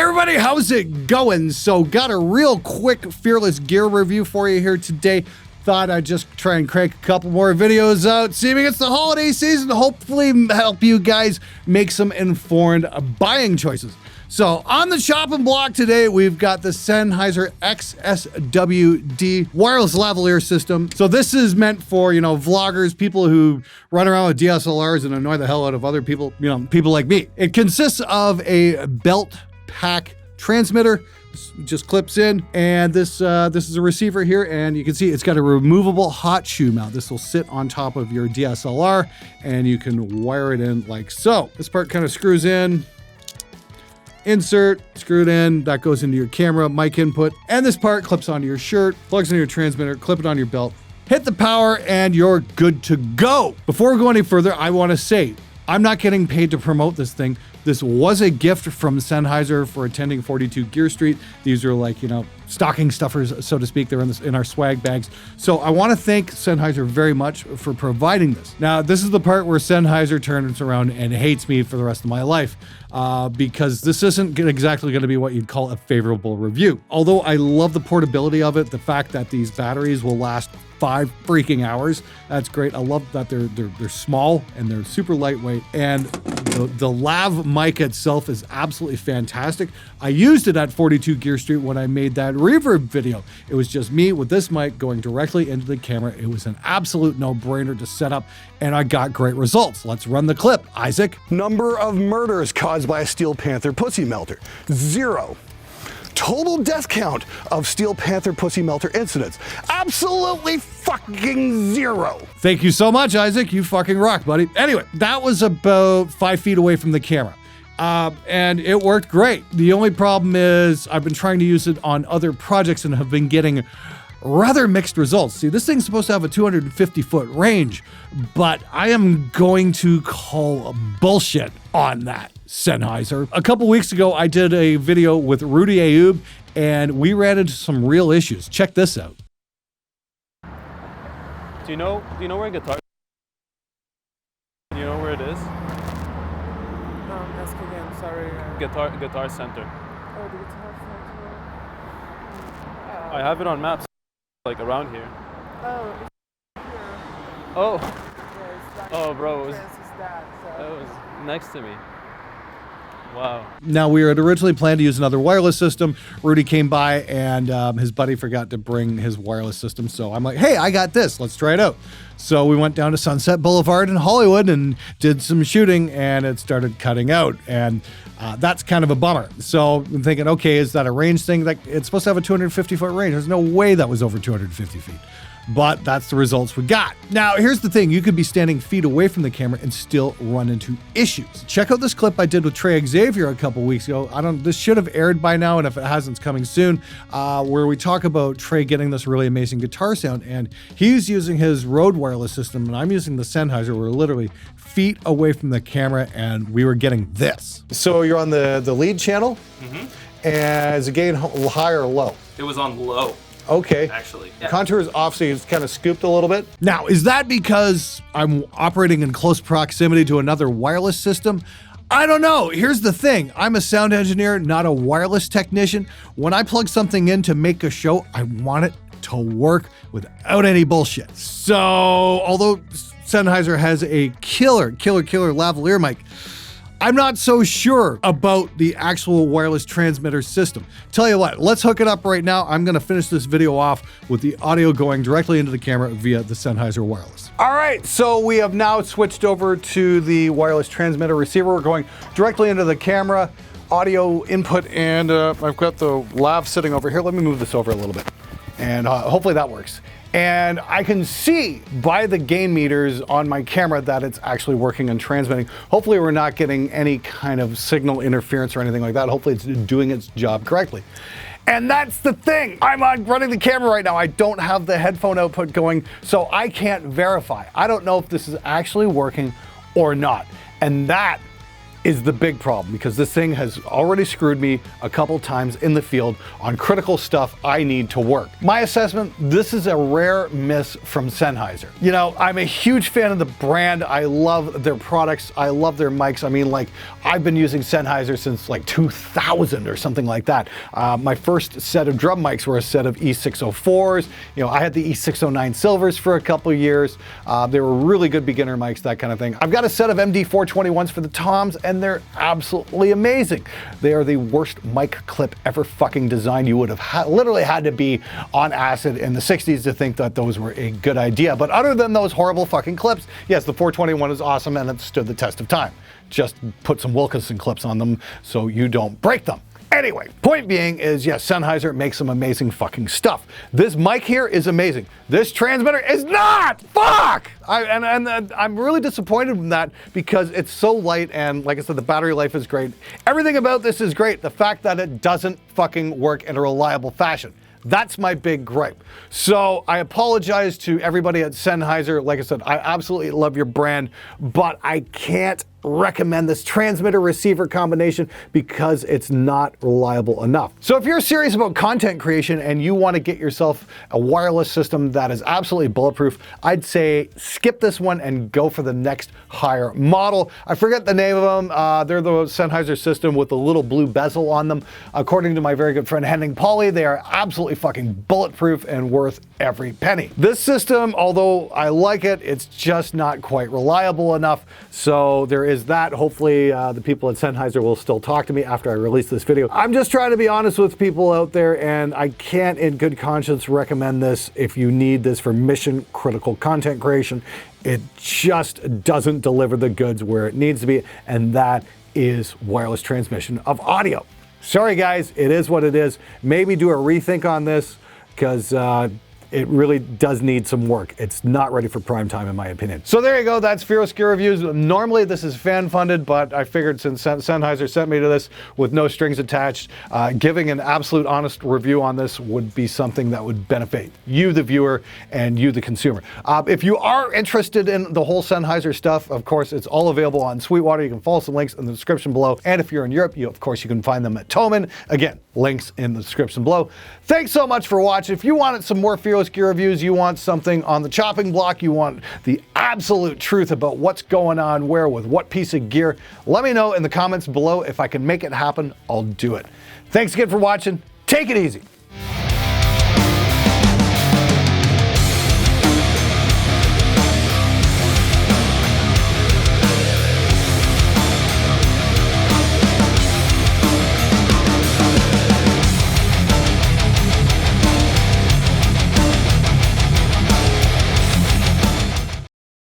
Everybody, how's it going? So got a real quick Fearless gear review for you here today. Thought I'd just try and crank a couple more videos out, seeing it's the holiday season, to hopefully help you guys make some informed buying choices. So on the chopping block today, we've got the Sennheiser XSWD wireless lavalier system. So this is meant for, vloggers, people who run around with DSLRs and annoy the hell out of other people, people like me. It consists of a belt pack transmitter. Just clips in, and this is a receiver here, and you can see it's got a removable hot shoe mount. This will sit on top of your DSLR, and you can wire it in like so. This part kind of screws in, insert, screwed in, that goes into your camera, mic input, and this part clips onto your shirt, plugs into your transmitter, clip it on your belt, hit the power, and you're good to go. Before we go any further, I want to say, I'm not getting paid to promote this thing. This was a gift from Sennheiser for attending 42 Gear Street. These are like, stocking stuffers, so to speak. They're in our swag bags. So I want to thank Sennheiser very much for providing this. Now, this is the part where Sennheiser turns around and hates me for the rest of my life, because this isn't exactly going to be what you'd call a favorable review. Although I love the portability of it, the fact that these batteries will last 5 freaking hours. That's great. I love that they're small and they're super lightweight, and the lav mic itself is absolutely fantastic. I used it at 42 Gear Street when I made that reverb video. It was just me with this mic going directly into the camera. It was an absolute no-brainer to set up, and I got great results. Let's run the clip, Isaac. Number of murders caused by a Steel Panther pussy melter, 0. Total death count of Steel Panther pussy melter incidents, absolutely fucking 0. Thank you so much, Isaac. You fucking rock, buddy. Anyway, that was about 5 feet away from the camera. And it worked great. The only problem is I've been trying to use it on other projects and have been getting rather mixed results. See, this thing's supposed to have a 250-foot range, but I am going to call bullshit on that, Sennheiser. A couple weeks ago, I did a video with Rudy Ayoub, and we ran into some real issues. Check this out. Do you know where guitar? Do you know where it is? No, ask again. Sorry. Guitar Center. Oh, the Guitar Center. I have it on maps, like around here. Oh, it's here. Oh. Yeah, it's like Oh, bro, it was that. next to me. Wow. Now, we had originally planned to use another wireless system. Rudy came by, and his buddy forgot to bring his wireless system. So I'm like, hey, I got this. Let's try it out. So we went down to Sunset Boulevard in Hollywood and did some shooting, and it started cutting out. And that's kind of a bummer. So I'm thinking, okay, is that a range thing? Like, it's supposed to have a 250-foot range. There's no way that was over 250 feet. But that's the results we got. Now, here's the thing. You could be standing feet away from the camera and still run into issues. Check out this clip I did with Trey Xavier a couple weeks ago. This should have aired by now, and if it hasn't, it's coming soon, where we talk about Trey getting this really amazing guitar sound, and he's using his Rode wireless system, and I'm using the Sennheiser. We're literally feet away from the camera, and we were getting this. So you're on the lead channel, and is the gain high or low? It was on low. Okay. Actually. Yeah. Contour is off, so it's kind of scooped a little bit. Now, is that because I'm operating in close proximity to another wireless system? I don't know. Here's the thing. I'm a sound engineer, not a wireless technician. When I plug something in to make a show, I want it to work without any bullshit. So, although Sennheiser has a killer lavalier mic, I'm not so sure about the actual wireless transmitter system. Tell you what, let's hook it up right now. I'm gonna finish this video off with the audio going directly into the camera via the Sennheiser wireless. All right, so we have now switched over to the wireless transmitter receiver. We're going directly into the camera, audio input, and I've got the lav sitting over here. Let me move this over a little bit, and hopefully that works. And I can see by the gain meters on my camera that it's actually working and transmitting. Hopefully we're not getting any kind of signal interference or anything like that. Hopefully it's doing its job correctly. And that's the thing. I'm running the camera right now. I don't have the headphone output going, so I can't verify. I don't know if this is actually working or not. And that is the big problem, because this thing has already screwed me a couple times in the field on critical stuff I need to work. My assessment, this is a rare miss from Sennheiser. You know, I'm a huge fan of the brand. I love their products. I love their mics. I mean, like, I've been using Sennheiser since like 2000 or something like that. My first set of drum mics were a set of E604s. You know, I had the E609 Silvers for a couple years. They were really good beginner mics, that kind of thing. I've got a set of MD421s for the toms, and they're absolutely amazing. They are the worst mic clip ever fucking designed. You would have literally had to be on acid in the 60s to think that those were a good idea. But other than those horrible fucking clips, yes, the 421 is awesome and it stood the test of time. Just put some Wilkinson clips on them so you don't break them. Anyway, point being is, yes, Sennheiser makes some amazing fucking stuff. This mic here is amazing. This transmitter is not! Fuck! I'm really disappointed in that, because it's so light, and like I said, the battery life is great. Everything about this is great. The fact that it doesn't fucking work in a reliable fashion. That's my big gripe. So I apologize to everybody at Sennheiser. Like I said, I absolutely love your brand, but I can't recommend this transmitter receiver combination because it's not reliable enough. So if you're serious about content creation and you want to get yourself a wireless system that is absolutely bulletproof, I'd say skip this one and go for the next higher model. I forget the name of them. They're the Sennheiser system with the little blue bezel on them. According to my very good friend Henning Pauly, they are absolutely fucking bulletproof and worth every penny. This system, although I like it, it's just not quite reliable enough. So there is that. Hopefully the people at Sennheiser will still talk to me after I release this video. I'm just trying to be honest with people out there, and I can't in good conscience recommend this if you need this for mission critical content creation. It just doesn't deliver the goods where it needs to be, and that is wireless transmission of audio. Sorry guys, it is what it is. Maybe do a rethink on this, because it really does need some work. It's not ready for prime time, in my opinion. So there you go, that's Fearless Gear Reviews. Normally this is fan funded, but I figured since Sennheiser sent me to this with no strings attached, giving an absolute honest review on this would be something that would benefit you, the viewer, and you, the consumer. If you are interested in the whole Sennheiser stuff, of course, it's all available on Sweetwater. You can follow some links in the description below. And if you're in Europe, of course, you can find them at Thomann. Again, links in the description below. Thanks so much for watching. If you wanted some more Fearless Gear Reviews, you want something on the chopping block, you want the absolute truth about what's going on where with what piece of gear, let me know in the comments below. If I can make it happen, I'll do it. Thanks again for watching. Take it easy.